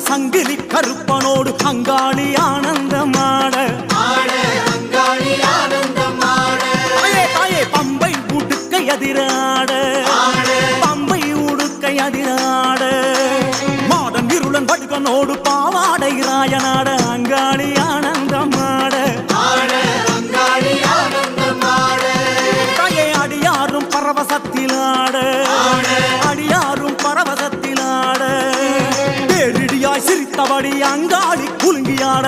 சங்கிலி கருப்பனோடு அங்காளி ஆனந்தமாட தாயே பம்பை உடுக்கை அதிராட பம்பை உடுக்கை அதிராட மாடன் இருளன் வடுகனோடு பாவாடை ராயனாட அங்காளி ஆனந்தமாட தாயே அடியாரும் பரவசத்திலாட அடியாரும் பரவசத்திலாட பேரிடியாய் சிரித்தபடி அங்காளி குலுங்கியாட